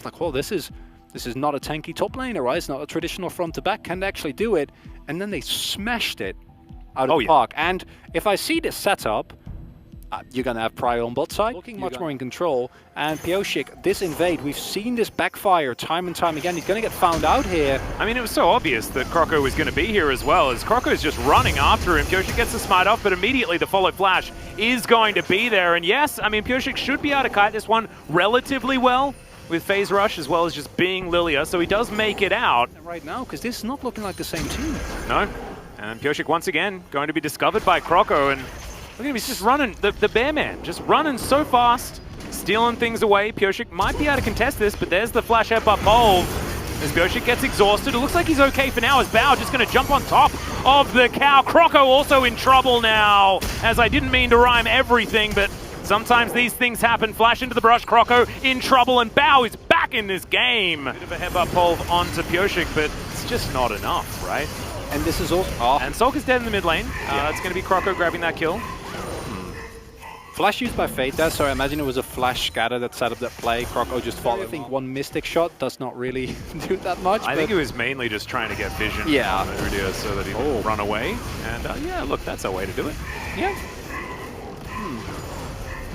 like, well, this is not a tanky top laner, right? It's not a traditional front to back. Can they actually do it? And then they smashed it out of the park. And if I see this setup, you're going to have Prio on bot side, looking much more in control. And Pyosik, this invade, we've seen this backfire time and time again. He's going to get found out here. I mean, it was so obvious that Croco was going to be here as well, as Croco's just running after him. Pyosik gets the smite off, but immediately the follow flash is going to be there. And yes, I mean, Pyosik should be able to kite this one relatively well with Phase Rush, as well as just being Lilia, so he does make it out. Right now, because this is not looking like the same team. No, and Pyosik once again going to be discovered by Croco, and look at him, he's just running, the bear man, just running so fast, stealing things away. Pyosik might be able to contest this, but there's the flash up Pole. As Pyosik gets exhausted, it looks like he's okay for now, as Bao just going to jump on top of the cow. Croco also in trouble now, as I didn't mean to rhyme everything, but sometimes these things happen. Flash into the brush, Croco in trouble, and Bao is back in this game. Bit of a headbutt pole onto Pyosik, but it's just not enough, right? And this is also... And Solka's dead in the mid lane. That's going to be Croco grabbing that kill. Flash used by Fate there, so I imagine it was a flash scatter that set up that play. Croco just followed. I think one Mystic shot does not really do that much. I think it was mainly just trying to get vision on Udyr so that he would run away. And yeah, look, that's a way to do it. Yeah.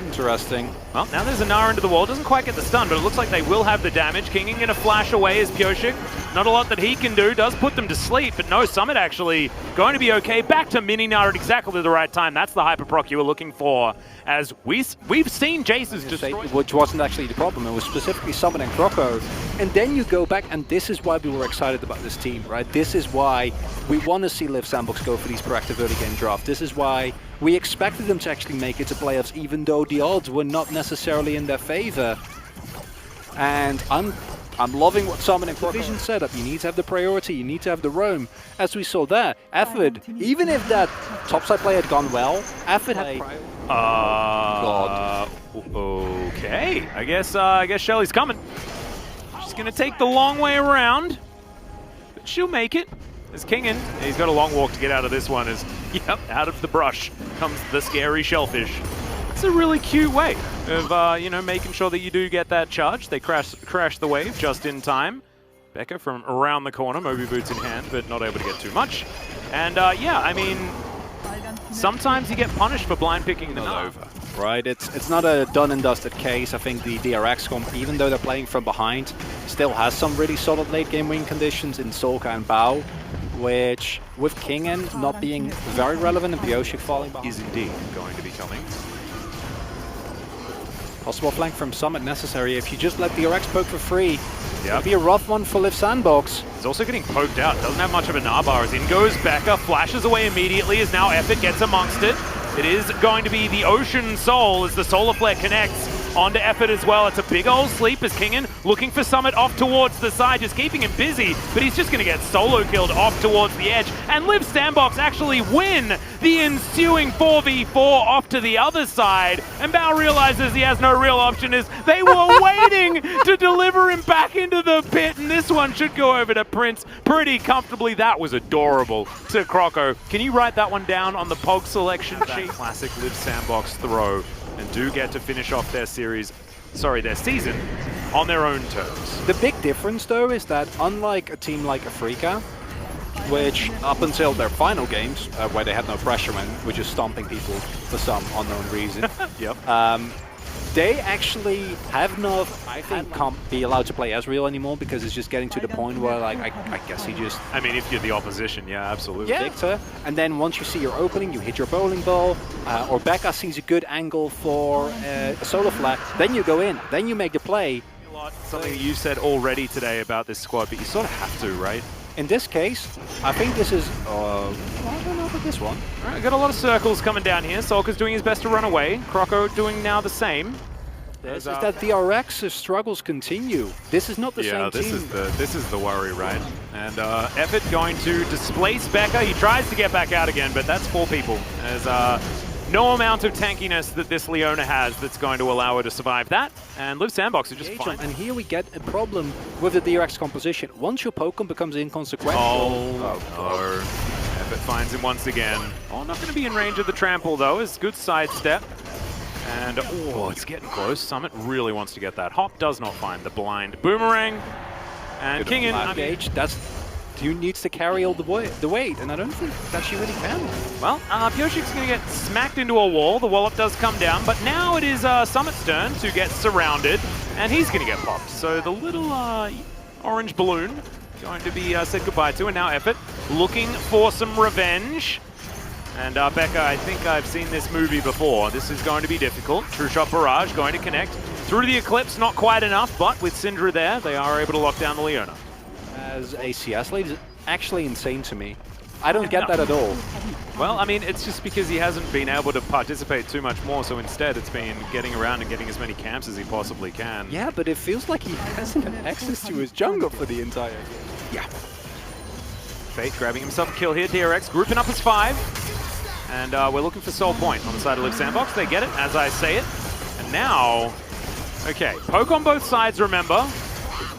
Interesting. Well, now there's a Nara into the wall. Doesn't quite get the stun, but it looks like they will have the damage. Kingin going to flash away as Pyosik. Not a lot that he can do. Does put them to sleep, but no, Summit actually going to be okay. Back to Mini Nara at exactly the right time. That's the hyper proc you were looking for. As we've seen Jace's destroy... Which wasn't actually the problem. It was specifically Summit and Croco. And then you go back, and this is why we were excited about this team, right? This is why we want to see Liiv Sandbox go for these proactive early game draft. This is why we expected them to actually make it to playoffs, even though the odds were not necessarily in their favor. And I'm loving what Summit and Vision set up. You need to have the priority, you need to have the roam. As we saw there, Effort, even if that topside play had gone well, Effort had priority. God. Okay. I guess Shelly's coming. She's gonna take the long way around, but she'll make it. As Kingin, he's got a long walk to get out of this one. As out of the brush comes the scary shellfish. It's a really cute way of you know, making sure that you do get that charge. They crash the wave just in time. Becca from around the corner, Moby boots in hand, but not able to get too much. And yeah, I mean, sometimes you get punished for blind picking the over. Right, it's not a done and dusted case. I think the DRX comp, even though they're playing from behind, still has some really solid late game win conditions in Solka and Bao, which with Kingin not being very relevant and Pyosik falling behind is indeed going to be coming. Possible flank from Summit necessary. If you just let DRX poke for free, it'll be a rough one for Liiv Sandbox. He's also getting poked out. Doesn't have much of a Nahbar. As in goes Becca, flashes away immediately as now Effort gets amongst it. It is going to be the Ocean Soul as the Solar Flare connects onto Effort as well. It's a big old sleep as Kingin looking for Summit off towards the side, just keeping him busy, but he's just going to get solo killed off towards the edge. And Liiv Sandbox actually win the ensuing 4v4 off to the other side. And Bao realizes he has no real option as they were waiting to deliver him back into the pit. And this one should go over to Prince pretty comfortably. That was adorable to Croco. Can you write that one down on the POG selection sheet? Classic Liiv Sandbox throw. And do get to finish off their their season on their own terms. The big difference, though, is that unlike a team like Africa, which up until their final games, where they had no pressure and were just stomping people for some unknown reason, they actually have not, I think, can't be allowed to play Ezreal anymore because it's just getting to the point where, like, I guess he just... I mean, if you're the opposition, yeah, absolutely. Yeah. Victor, and then once you see your opening, you hit your bowling ball, or Becca sees a good angle for a solo flare, then you go in, then you make the play. Something you said already today about this squad, but you sort of have to, right? In this case, I think this is... I don't know about this one. All right, got a lot of circles coming down here. Solka's doing his best to run away. Croco doing now the same. This is that DRX's struggles continue. This is not the same team. This is the worry, right? And Effort going to displace Becca. He tries to get back out again, but that's 4 people. There's no amount of tankiness that this Leona has that's going to allow her to survive that. And Liiv Sandbox are just fine. And here we get a problem with the DRX composition. Once your Pokemon becomes inconsequential... Oh no. Effort finds him once again. Oh, not going to be in range of the trample, though. It's good sidestep. And, oh, it's getting close. Summit really wants to get that. Hop does not find the blind boomerang. And King in. Gauge, that's who needs to carry all the weight, and I don't think that she really can. Well, Pioshik's going to get smacked into a wall. The wallop does come down, but now it is Summit's turn to get surrounded, and he's going to get popped. So the little orange balloon going to be said goodbye to, and now Effort looking for some revenge. And Becca, I think I've seen this movie before. This is going to be difficult. True Shot Barrage going to connect. Through the Eclipse, not quite enough, but with Syndra there, they are able to lock down the Leona. As a CS lead is actually insane to me. I don't get that at all. Well, I mean, it's just because he hasn't been able to participate too much more, so instead it's been getting around and getting as many camps as he possibly can. Yeah, but it feels like he hasn't had access to his jungle for the entire game. Yeah. Fate grabbing himself a kill here. DRX grouping up as 5. And we're looking for Soul Point on the side of Liiv Sandbox. They get it as I say it. And now, okay, poke on both sides, remember,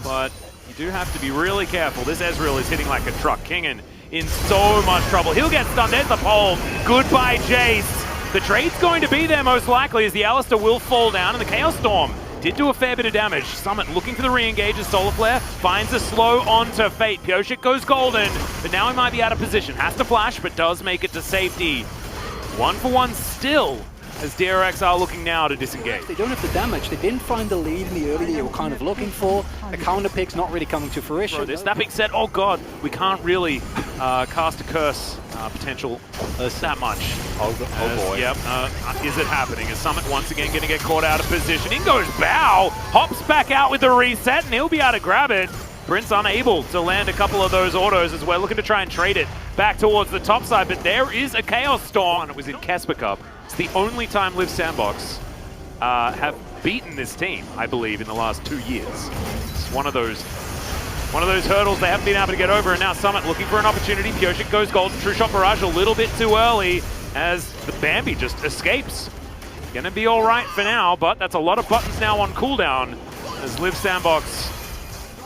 but you do have to be really careful. This Ezreal is hitting like a truck. Kingen in so much trouble. He'll get stunned. There's the pole. Goodbye, Jace. The trade's going to be there most likely as the Alistar will fall down, and the Chaos Storm did do a fair bit of damage. Summit looking for the re-engage as Solar Flare finds a slow onto Fate. Pioshik goes golden, but now he might be out of position. Has to flash, but does make it to safety. 1-for-1 still, as DRX are looking now to disengage. They don't have the damage. They didn't find the lead in the early they were kind of looking for. The counter pick's not really coming to fruition. That being said, oh god, we can't really cast a curse potential that much. Oh boy. Yep, is it happening? Is Summit once again going to get caught out of position? In goes Bao, hops back out with the reset, and he'll be able to grab it. Prince unable to land a couple of those autos as we're looking to try and trade it back towards the top side, but there is a Chaos Storm, and it was in Casper Cup. It's the only time Liiv Sandbox have beaten this team, I believe, in the last 2 years. It's one of those hurdles they haven't been able to get over, and now Summit looking for an opportunity. Pioshik goes golden. True Shot Barrage a little bit too early as the Bambi just escapes. Gonna be all right for now, but that's a lot of buttons now on cooldown as Liiv Sandbox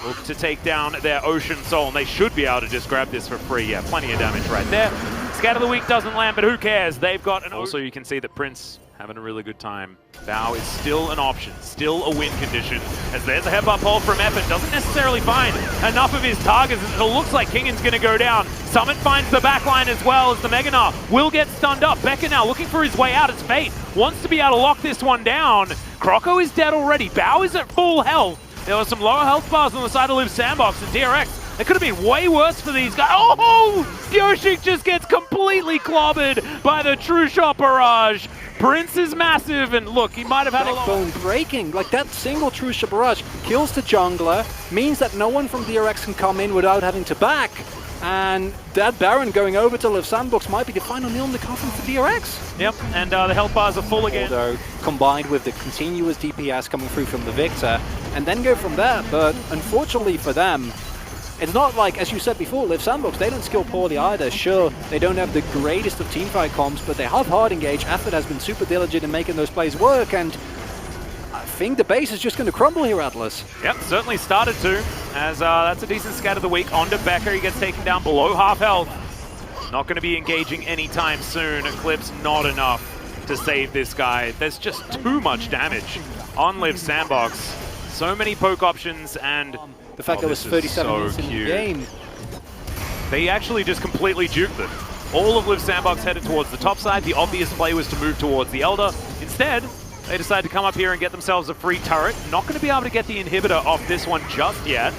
look to take down their Ocean Soul, and they should be able to just grab this for free. Yeah, plenty of damage right there. Scatter the Weak doesn't land, but who cares? They've got an... Also, you can see that Prince having a really good time. Bao is still an option, still a win condition, as there's a headbutt pole from Effort. Doesn't necessarily find enough of his targets, as it looks like Kingen's going to go down. Summit finds the backline as well, as the Meganar will get stunned up. Becca now looking for his way out as Fate wants to be able to lock this one down. Croco is dead already. Bao is at full health. There were some lower health bars on the side of Liiv Sandbox, and DRX, it could have been way worse for these guys. Oh! Pioshik just gets completely clobbered by the True Shot Barrage. Prince is massive, and look, he might have had a backbone breaking. Like, that single True Shot Barrage kills the jungler, means that no one from DRX can come in without having to back. And that Baron going over to Liiv Sandbox might be the final nail in the coffin for DRX. Yep, and the health bars are full again. Although, combined with the continuous DPS coming through from the Victor, and then go from there. But unfortunately for them, it's not like, as you said before, Liiv Sandbox, they don't skill poorly either. Sure, they don't have the greatest of teamfight comps, but they have hard engage. Effort has been super diligent in making those plays work, and I think the base is just going to crumble here, Atlas. Yep, certainly started to, as that's a decent scat of the week. Onto Becker, he gets taken down below half health. Not going to be engaging anytime soon. Eclipse not enough to save this guy. There's just too much damage on Liiv Sandbox. So many poke options, and the fact that it was 37 minutes in the game. They actually just completely duped them. All of Liiv Sandbox headed towards the top side. The obvious play was to move towards the Elder. Instead, they decided to come up here and get themselves a free turret. Not going to be able to get the inhibitor off this one just yet.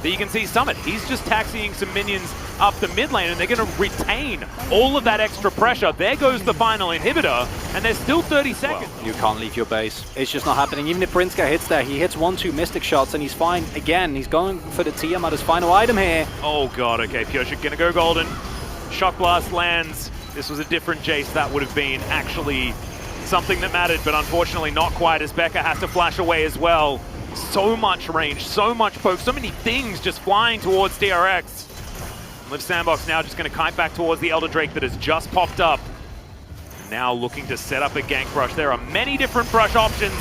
But you can see Summit, he's just taxiing some minions up the mid lane, and they're going to retain all of that extra pressure. There goes the final inhibitor, and there's still 30 seconds. Well, you can't leave your base. It's just not happening. Even if Prinska hits there, he hits 1-2 Mystic shots, and he's fine. Again, he's going for the Tiamat as final item here. Oh god, okay, Pioshik going to go golden. Shock Blast lands. This was a different Jace. That would have been actually something that mattered, but unfortunately not quite, as Becca has to flash away as well. So much range, so much poke, so many things just flying towards DRX. Liiv Sandbox now just going to kite back towards the Elder Drake that has just popped up. Now looking to set up a gank rush. There are many different brush options.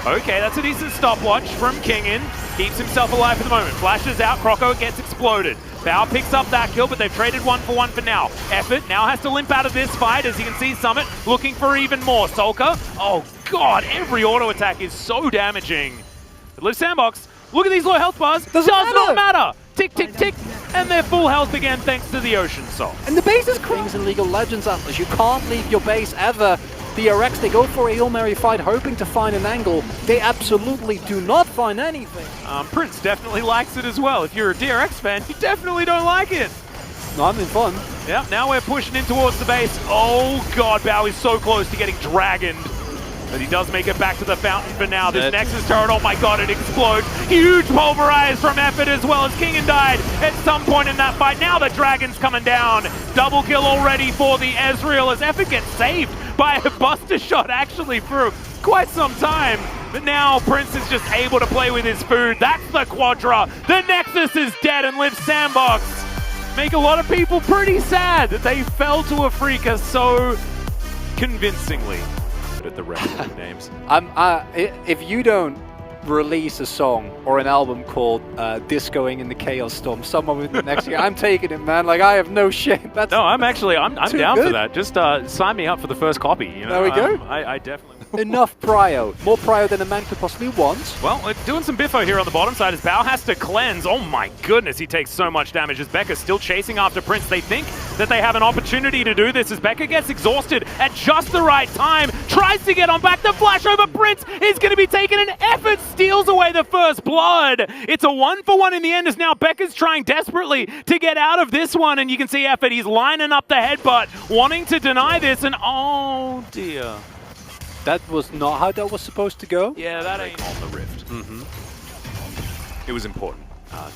Okay, that's a decent stopwatch from Kingen. Keeps himself alive for the moment. Flashes out, Croco gets exploded. Bao picks up that kill, but they've traded 1-for-1 for now. Effort now has to limp out of this fight, as you can see Summit looking for even more. Solka, oh god, every auto attack is so damaging. But Liiv Sandbox, look at these low health bars, does not matter. Tick, tick, tick, and they're full health again thanks to the Ocean Soul. And the base is things in League of Legends, Atlas. You can't leave your base ever. DRX, they go for a Hail Mary fight, hoping to find an angle. They absolutely do not find anything. Prince definitely likes it as well. If you're a DRX fan, you definitely don't like it. No, I'm in fun. Yeah, now we're pushing in towards the base. Oh god, Bao is so close to getting dragoned. But he does make it back to the fountain for now. This Nexus turret, oh my god, it explodes. Huge pulverize from Effort as well as Kingen died at some point in that fight. Now the Dragon's coming down. Double kill already for the Ezreal as Effort gets saved by a buster shot actually for quite some time. But now Prince is just able to play with his food. That's the Quadra. The Nexus is dead and Liiv Sandbox make a lot of people pretty sad that they fell to a Freaka so convincingly. At the rest of the names. If you don't release a song or an album called Discoing in the Chaos Storm somewhere within the next year, I'm taking it, man. Like, I have no shame. That's I'm down good for that. Just sign me up for the first copy. You know? There we go. I definitely. Enough prio. More prio than a man could possibly want. Well, we're doing some biffo here on the bottom side as Bao has to cleanse. Oh my goodness, he takes so much damage as Becca's still chasing after Prince. They think that they have an opportunity to do this as Becca gets exhausted at just the right time. Tries to get on back. The flash over Prince is going to be taken. An Effort steals away the first blood. It's a 1-for-1 in the end as now Becca's trying desperately to get out of this one. And you can see Effort, he's lining up the headbutt, wanting to deny this. And oh dear. That was not how that was supposed to go. Yeah, that ain't on the rift. It was important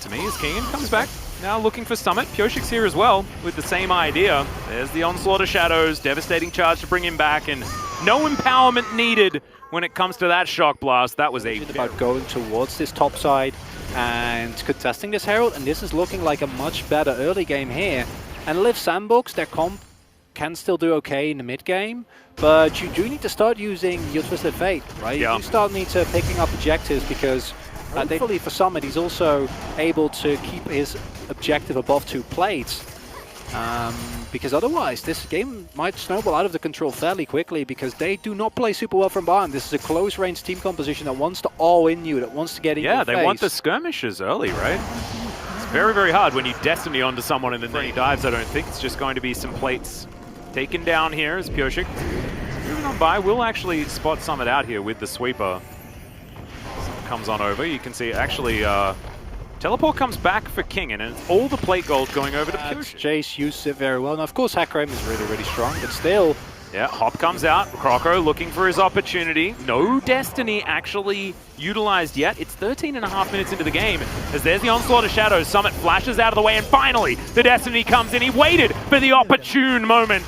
to me as Kingen comes back. Now looking for Summit. Pyoshik's here as well with the same idea. There's the Onslaught of Shadows. Devastating charge to bring him back. And no empowerment needed when it comes to that Shock Blast. That was about going towards this top side and contesting this Herald. And this is looking like a much better early game here. And Liiv Sandbox, their comp can still do okay in the mid game, but you do need to start using your Twisted Fate, right? Yeah. You start need to picking up objectives because thankfully for Summit, he's also able to keep his objective above 2 plates. Because otherwise, this game might snowball out of the control fairly quickly because they do not play super well from behind. This is a close-range team composition that wants to all-in you, that wants to get in your face. Yeah, they want the skirmishes early, right? It's very, very hard when you Destiny onto someone and then he dives, I don't think. It's just going to be some plates taken down here as Pyoshik moving on by. Will actually spot Summit out here with the sweeper. Summit comes on over. You can see actually teleport comes back for Kingen and it's all the plate gold going over to Pyoshik. Jace used it very well. Now, of course, Hack-Rame is really, really strong, but still. Yeah, Hop comes out. Croco looking for his opportunity. No Destiny actually utilized yet. It's 13.5 minutes into the game as there's the Onslaught of Shadows. Summit flashes out of the way and finally the Destiny comes in. He waited for the opportune moment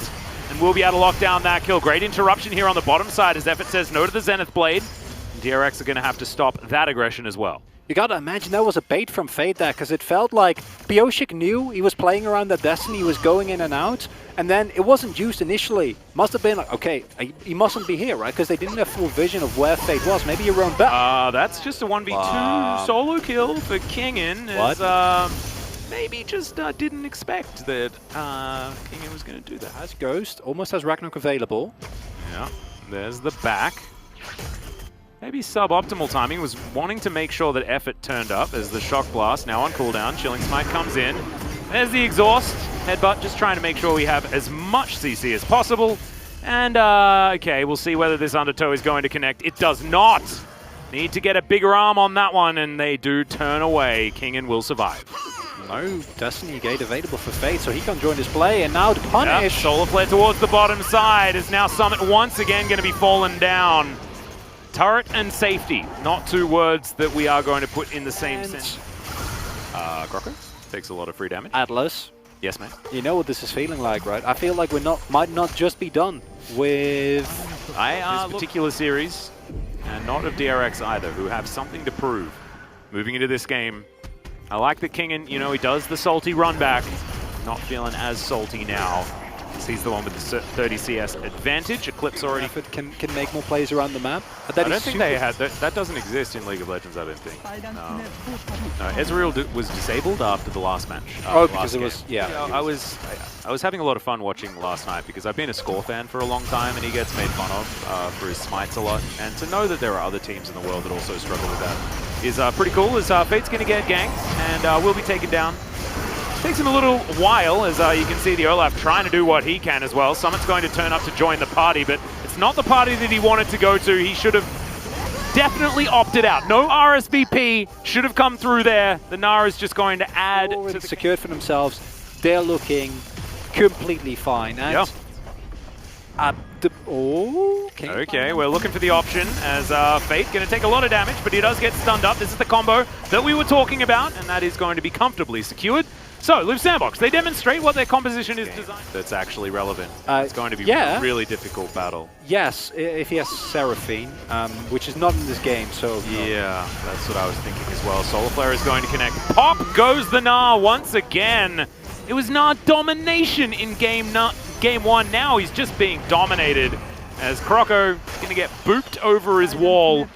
and will be able to lock down that kill. Great interruption here on the bottom side as Effort says no to the Zenith Blade. And DRX are going to have to stop that aggression as well. You gotta imagine that was a bait from Fade there, because it felt like Pyoshik knew he was playing around that Destiny, he was going in and out, and then it wasn't used initially. Must have been like, okay, he mustn't be here, right? Because they didn't have full vision of where Fade was. Maybe your own bet. That's just a 1v2 solo kill for Kingen. As, maybe just didn't expect that Kingen was going to do that. Has Ghost, almost has Ragnarok available. Yeah, there's the back. Maybe suboptimal timing, was wanting to make sure that Effort turned up as the Shock Blast now on cooldown. Chilling Smite comes in. There's the exhaust. Headbutt, just trying to make sure we have as much CC as possible. And, okay, we'll see whether this Undertow is going to connect. It does not! Need to get a bigger arm on that one, and they do turn away. Kingen will survive. No Destiny Gate available for Fate, so he can join his play, and now to punish. Yep, Solar Flare towards the bottom side is now Summit once again going to be fallen down. Turret and safety, not two words that we are going to put in the same sense. Croco takes a lot of free damage. Atlas. Yes, mate. You know what this is feeling like, right? I feel like might not just be done with this particular series, and not of DRX either, who have something to prove. Moving into this game, I like that Kingen, you know, he does the salty run back. Not feeling as salty now. He's the one with the 30 CS advantage. Eclipse already can make more plays around the map. I don't think they had that doesn't exist in League of Legends, I don't think. No, Ezreal was disabled after the last match. Because it was, yeah. I was having a lot of fun watching last night because I've been a Score fan for a long time and he gets made fun of for his smites a lot. And to know that there are other teams in the world that also struggle with that is pretty cool, as Fate's going to get ganked and will be taken down. Takes him a little while, as you can see the Olaf trying to do what he can as well. Summit's going to turn up to join the party, but it's not the party that he wanted to go to. He should have definitely opted out. No RSVP should have come through there. The Nara is just going to add to the secured for themselves. They're looking completely fine. And okay, we're looking for the option as Fate going to take a lot of damage, but he does get stunned up. This is the combo that we were talking about, and that is going to be comfortably secured. So, Liiv Sandbox, they demonstrate what their composition is designed. That's actually relevant. It's going to be a really difficult battle. Yes, if he has Seraphine, which is not in this game, so... Yeah, that's what I was thinking as well. Solar Flare is going to connect. Pop goes the Gnar once again. It was Gnar domination in game 1. Now he's just being dominated as Croco is going to get booped over his wall.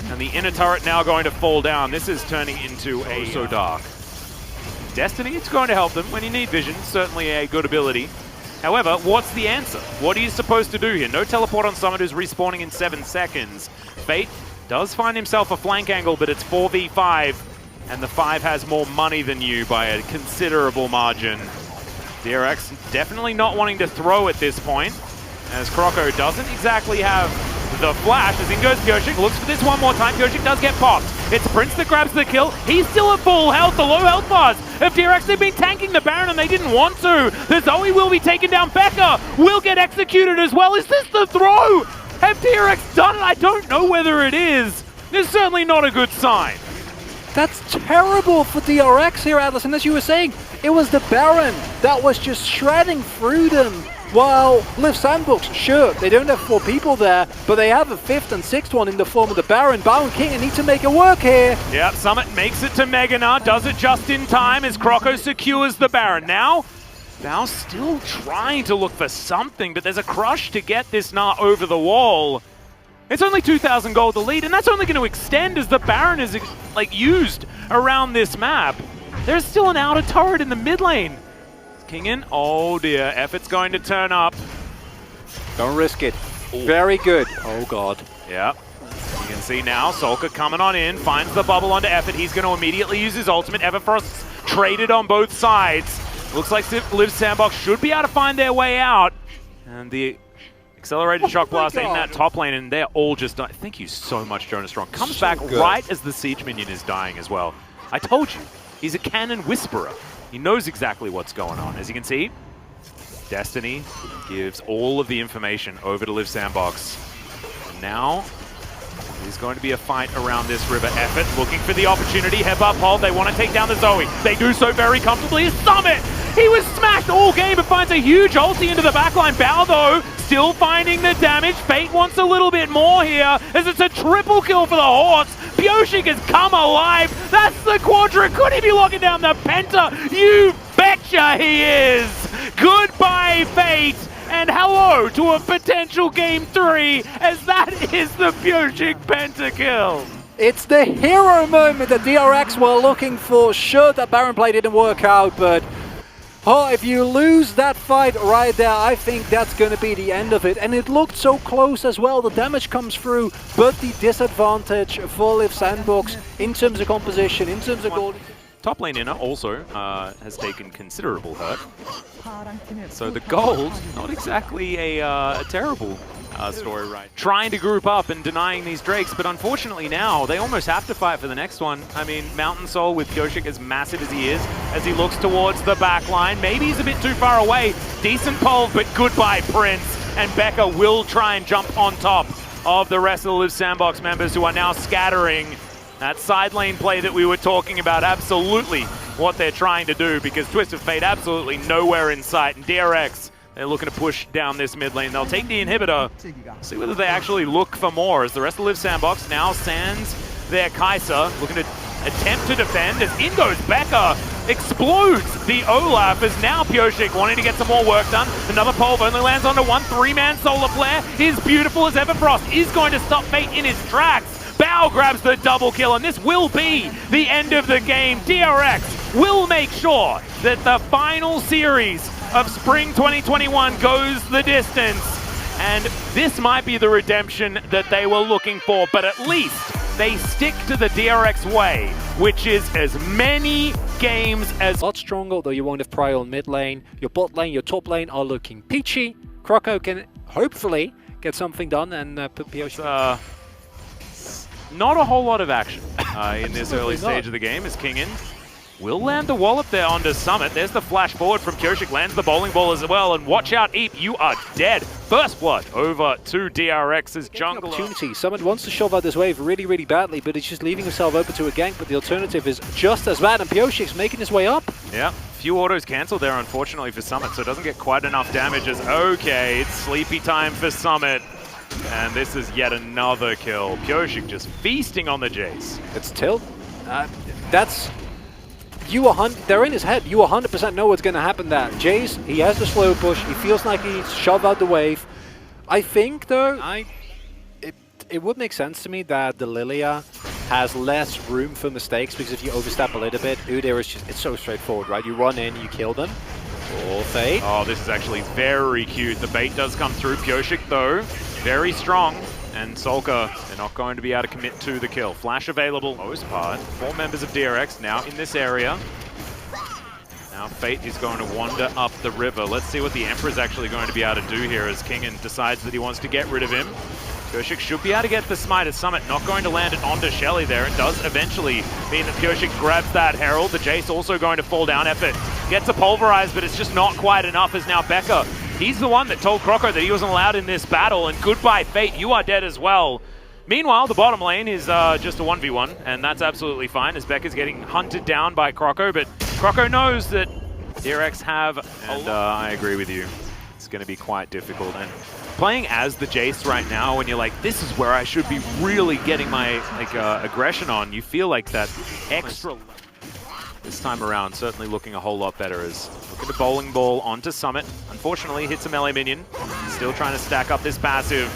And the inner turret now going to fall down. This is turning into a so dark. Destiny, it's going to help them when you need vision, certainly a good ability. However, what's the answer? What are you supposed to do here? No teleport on Summit, who's respawning in 7 seconds. Fate does find himself a flank angle, but it's 4v5, and the 5 has more money than you by a considerable margin. DRX definitely not wanting to throw at this point, as Croco doesn't exactly have the flash. As in goes Pyoshik, looks for this one more time. Pyoshik does get popped. It's Prince that grabs the kill. He's still at full health. The low health bars of DRX, they've been tanking the Baron and they didn't want to. The Zoe will be taken down. Becca will get executed as well. Is this the throw? Have DRX done it? I don't know whether it is. It's certainly not a good sign. That's terrible for DRX here, Atlas. And as you were saying, it was the Baron that was just shredding through them. While Liiv Sandbox, sure, they don't have 4 people there, but they have a 5th and 6th one in the form of the Baron. Baron King need to make it work here. Yep, Summit makes it to Mega Gnar, does it just in time as Croco secures the Baron. Now, Val still trying to look for something, but there's a crush to get this Gnar over the wall. It's only 2,000 gold to lead, and that's only going to extend as the Baron is used around this map. There's still an outer turret in the mid lane. King in. Oh dear, Effort's going to turn up. Don't risk it. Ooh. Very good. Oh god. Yep. You can see now, Solka coming on in, finds the bubble onto Effort. He's going to immediately use his ultimate. Everfrost's traded on both sides. Looks like Liiv Sandbox should be able to find their way out. And the accelerated shock blast in that top lane, and they're all just dying. Thank you so much, Jonas Strong. Comes back right as the siege minion is dying as well. I told you, he's a cannon whisperer. He knows exactly what's going on. As you can see, Destiny gives all of the information over to Liiv Sandbox. And now, there's going to be a fight around this river. Effort looking for the opportunity. Hep up hold. They want to take down the Zoe. They do so very comfortably. Summit! He was smashed all game, but finds a huge ulti into the backline. Bao, though, still finding the damage. Fate wants a little bit more here, as it's a triple kill for the Horse. Pyoshik has come alive. That's the Quadra. Could he be locking down the Penta? You betcha he is. Goodbye, Fate. And hello to a potential Game 3, as that is the Pyoshik pentakill. It's the hero moment that DRX were looking for. Sure, that Baron play didn't work out, but oh, if you lose that fight right there, I think that's going to be the end of it. And it looked so close as well. The damage comes through, but the disadvantage for Liiv Sandbox in terms of composition, in terms of gold. Top lane inner also has taken considerable hurt. So the gold, not exactly a terrible story, right? Trying to group up and denying these Drakes, but unfortunately now they almost have to fight for the next one. I mean, Mountain Soul with Pyoshik as massive as he is, as he looks towards the back line. Maybe he's a bit too far away. Decent pull, but goodbye, Prince. And Becca will try and jump on top of the rest of the Liiv Sandbox members, who are now scattering. That side lane play that we were talking about, absolutely what they're trying to do, because Twisted Fate absolutely nowhere in sight. And DRX, they're looking to push down this mid lane. They'll take the inhibitor, see whether they actually look for more, as the rest of Liiv Sandbox now sands their Kai'Sa, looking to attempt to defend, as in goes Becca. explodes the Olaf as now Pyosik wanting to get some more work done. Another Pulve only lands onto one 3-man solar flare. Is beautiful as Everfrost is going to stop Fate in his tracks. Bao grabs the double kill, and this will be the end of the game. DRX will make sure that the final series of Spring 2021 goes the distance. And this might be the redemption that they were looking for, but at least they stick to the DRX way, which is as many games as... A lot stronger, though you won't have Prio on mid lane. Your bot lane, your top lane are looking peachy. Croco can hopefully get something done and put Pyosik... Not a whole lot of action in this early stage of the game as Kingin will land the wallop there onto Summit. There's the flash forward from Pyosik, lands the bowling ball as well, and watch out, Eep, you are dead. First blood over to DRX's jungler. Opportunity. Summit wants to shove out this wave really badly, but he's just leaving himself open to a gank, but the alternative is just as bad, and Pyosik's making his way up. Yeah, few autos cancelled there, unfortunately, for Summit, so it doesn't get quite enough damage as, okay, it's sleepy time for Summit. And this is yet another kill. Pyosik just feasting on the Jace. It's tilt. That's... they're in his head. You 100% know what's going to happen there. Jace, he has the slow push. He feels like he needs to shove out the wave. I think, though, it would make sense to me that the Lilia has less room for mistakes, because if you overstep a little bit, Udyr is just, it's so straightforward, right? You run in, you kill them. Or Fate. Oh, this is actually very cute. The bait does come through. Pyosik, though, very strong. And Solka, they're not going to be able to commit to the kill. Flash available, most part. 4 members of DRX now in this area. Now Fate is going to wander up the river. Let's see what the Emperor's actually going to be able to do here as Kingin decides that he wants to get rid of him. Pyosik should be able to get the smite at Summit, not going to land it onto Shelly there. It does eventually mean that Pyosik grabs that Herald. The Jace also going to fall down. Effort gets a pulverize, but it's just not quite enough as now Becca, he's the one that told Croco that he wasn't allowed in this battle, and goodbye Fate, you are dead as well. Meanwhile, the bottom lane is just a 1v1, and that's absolutely fine as Becca's getting hunted down by Croco, but Croco knows that DRX have, and I agree with you, it's going to be quite difficult. And playing as the Jace right now, when you're like, this is where I should be really getting my aggression on, you feel like that extra this time around certainly looking a whole lot better as look at the bowling ball onto Summit. Unfortunately, hits a melee minion. Still trying to stack up this passive.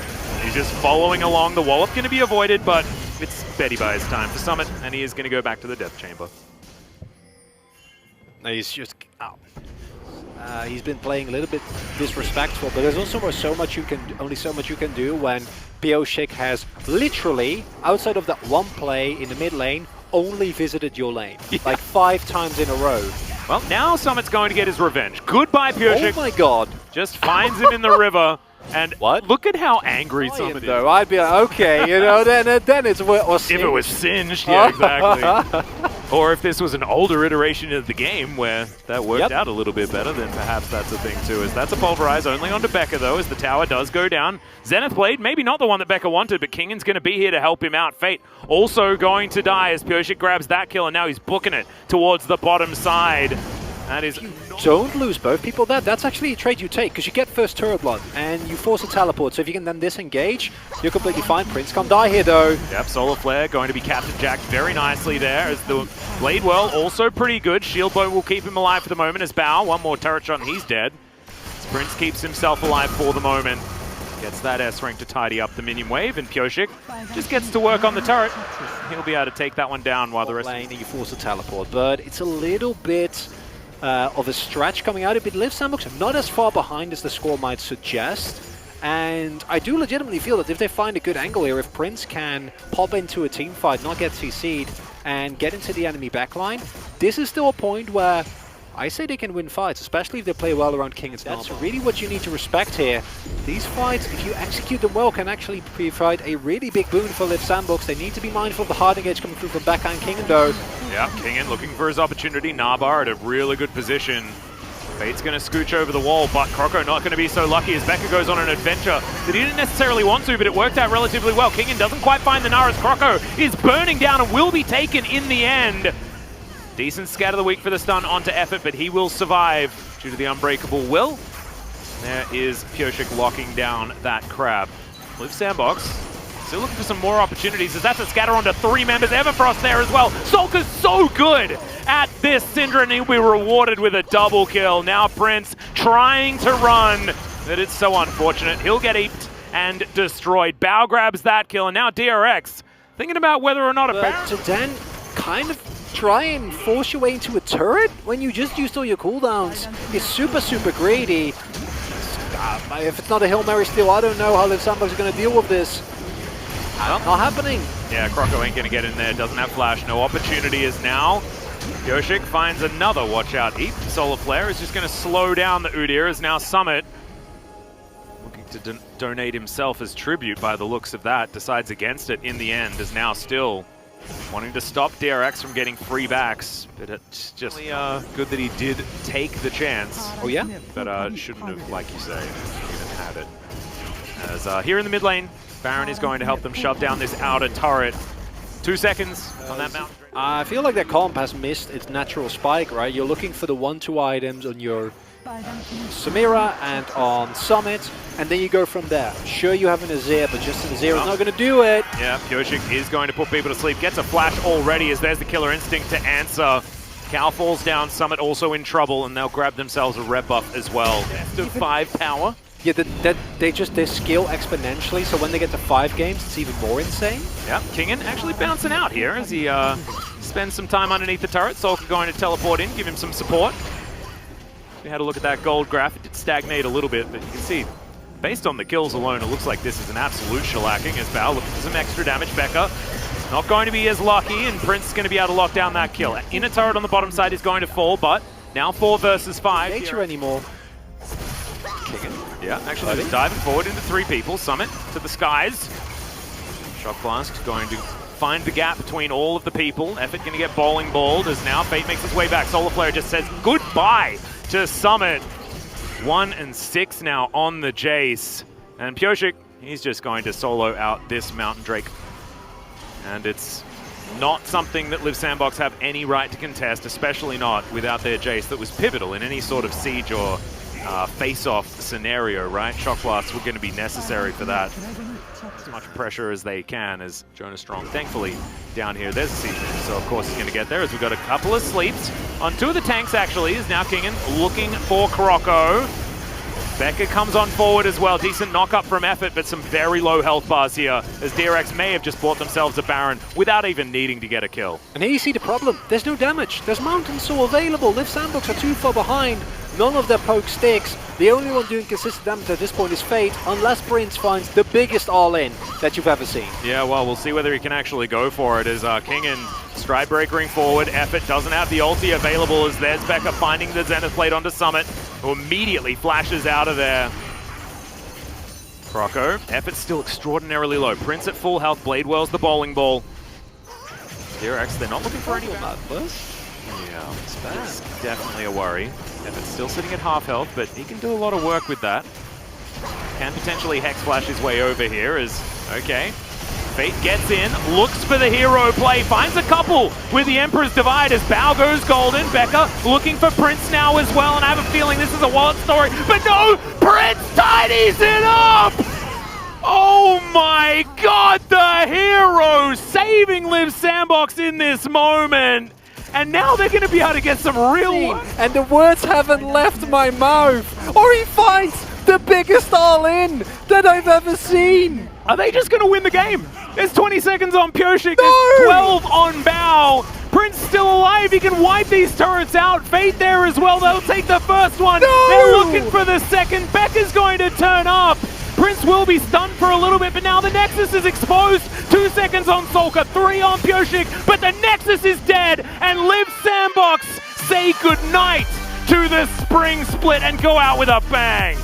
He's just following along. The wallop going to be avoided, but it's Betty Buy's time for Summit, and he is going to go back to the death chamber. He's just... he's been playing a little bit disrespectful, but there's also only so much you can do when Pyosik has literally, outside of that one play in the mid lane, only visited your lane, like 5 times in a row. Well, now Summit's going to get his revenge. Goodbye, Pyosik. Oh my god. Just finds him in the river, and what? Look at how angry Summit is. Though, I'd be like, okay, you know, then it's... Or if it was singed, yeah, exactly. Or if this was an older iteration of the game where that worked out a little bit better, then perhaps that's a thing too. As that's a pulverize only onto Becca though, as the tower does go down. Zenith Blade, maybe not the one that Becca wanted, but Kingin's going to be here to help him out. Fate also going to die as Pyosik grabs that kill, and now he's booking it towards the bottom side. That is... Don't lose both people there. That's actually a trade you take, because you get first turret blood, and you force a teleport, so if you can then disengage, you're completely fine. Prince can't die here, though. Yep, Solar Flare going to be Captain Jacked very nicely there, as the Blade Whirl also pretty good. Shield Bow will keep him alive for the moment, as Bao, one more turret shot, and he's dead. As Prince keeps himself alive for the moment. Gets that S-rank to tidy up the minion wave, and Pyosik just gets to work on the turret. He'll be able to take that one down while the rest... Lane, you force a teleport, but it's a little bit... of a stretch coming out. But Liiv Sandbox are not as far behind as the score might suggest, and I do legitimately feel that if they find a good angle here, if Prince can pop into a team fight, not get CC'd, and get into the enemy backline, this is still a point where I say they can win fights, especially if they play well around King. That's really what you need to respect here. These fights, if you execute them well, can actually provide a really big boon for Liiv Sandbox. They need to be mindful of the hard engage coming through from backhand Kingin though. Yeah, Kingin looking for his opportunity. Nabar at a really good position. Fate's going to scooch over the wall, but Croco not going to be so lucky as Becca goes on an adventure that he didn't necessarily want to, but it worked out relatively well. Kingin doesn't quite find the Nara as Croco is burning down and will be taken in the end. Decent scatter the week for the stun onto Effort, but he will survive due to the unbreakable will. There is Pyosik locking down that crab. Liiv Sandbox Still looking for some more opportunities as that's a scatter onto 3 members. Everfrost there as well. Solka's so good at this, Syndra, and he'll be rewarded with a double kill. Now Prince trying to run, but it's so unfortunate. He'll get eeped and destroyed. Bao grabs that kill, and now DRX thinking about whether or not a Baron. To then kind of try and force your way into a turret when you just used all your cooldowns is super, super greedy. If it's not a Hail Mary steal, I don't know how Liiv Sandbox is going to deal with this. Not happening. Yeah, Croco ain't going to get in there. Doesn't have flash. No opportunity is now. Yoshik finds another watch out heap. Solar Flare is just going to slow down the Udyr as now Summit, looking to donate himself as tribute by the looks of that, decides against it in the end, is now still wanting to stop DRX from getting free backs. But it's just good that he did take the chance. Oh yeah? But shouldn't have, like you say, even had it. As here in the mid lane, Baron is going to help them shove down this outer turret. 2 seconds on that mountain. I feel like that comp has missed its natural spike, right? You're looking for the 1-2 items on your Samira and on Summit, and then you go from there. Sure, you have an Azir, but just an Azir is not going to do it. Yeah, Yoshik is going to put people to sleep. Gets a flash already as there's the Killer Instinct to answer. Cal falls down, Summit also in trouble, and they'll grab themselves a red buff as well. Best of 5 power. Yeah, they scale exponentially, so when they get to 5 games, it's even more insane. Yeah, Kingen actually bouncing out here as he spends some time underneath the turret. Solka going to teleport in, give him some support. We had a look at that gold graph. It did stagnate a little bit, but you can see, based on the kills alone, it looks like this is an absolute shellacking as Bao looking for some extra damage. Becca not going to be as lucky, and Prince is going to be able to lock down that kill. Inner turret on the bottom side is going to fall, but now 4 versus 5. Nature anymore. Yeah, actually they're diving forward into 3 people. Summit to the skies. Shock Blast going to find the gap between all of the people. Effort going to get bowling balled as now Fate makes his way back. Solar Flare just says goodbye to Summit. 1 and 6 now on the Jace. And Pyoshik, he's just going to solo out this Mountain Drake. And it's not something that Liiv Sandbox have any right to contest, especially not without their Jace that was pivotal in any sort of siege or face-off scenario, right? Shock Blasts were going to be necessary for that. As much pressure as they can as Jonas Strong, thankfully, down here. There's a season, so of course he's going to get there as we've got a couple of sleeps. On 2 of the tanks, actually, is now Kingen looking for Croco. Becca comes on forward as well. Decent knock-up from Effort, but some very low health bars here, as DRX may have just bought themselves a Baron without even needing to get a kill. And here you see the problem. There's no damage. There's Mountain Soul available. Liiv Sandbox are too far behind. None of their poke sticks. The only one doing consistent damage at this point is Fate, unless Prince finds the biggest all-in that you've ever seen. Yeah, well, we'll see whether he can actually go for it as Kingen stride breakering forward. Effort doesn't have the ulti available as there's Becca finding the Zenith Blade onto Summit, who immediately flashes out of there. Croco, Effort still extraordinarily low. Prince at full health, Blade Whirls the bowling ball. DRX, they're not looking for any of that. Yeah, it's definitely a worry. Effort's still sitting at half health, but he can do a lot of work with that. Can potentially Hex Flash his way over here as, okay. Fate gets in, looks for the hero play, finds a couple with the Emperor's Divide as Bao goes golden. Becca looking for Prince now as well, and I have a feeling this is a wallet story, but no! Prince tidies it up! Oh my god, the hero saving Liiv Sandbox in this moment! And now they're going to be able to get some real... And the words haven't left my mouth. Or he fights the biggest all-in that I've ever seen. Are they just going to win the game? There's 20 seconds on Pyoshik. No! There's 12 on Bao. Prince still alive. He can wipe these turrets out. Fate there as well. They'll take the first one. No! They're looking for the second. Becca's going to turn up. Prince will be stunned for a little bit, but now the Nexus is exposed. 2 seconds on Solka, 3 on Pyoshik, but the Nexus is dead, and Liiv Sandbox say goodnight to the spring split and go out with a bang.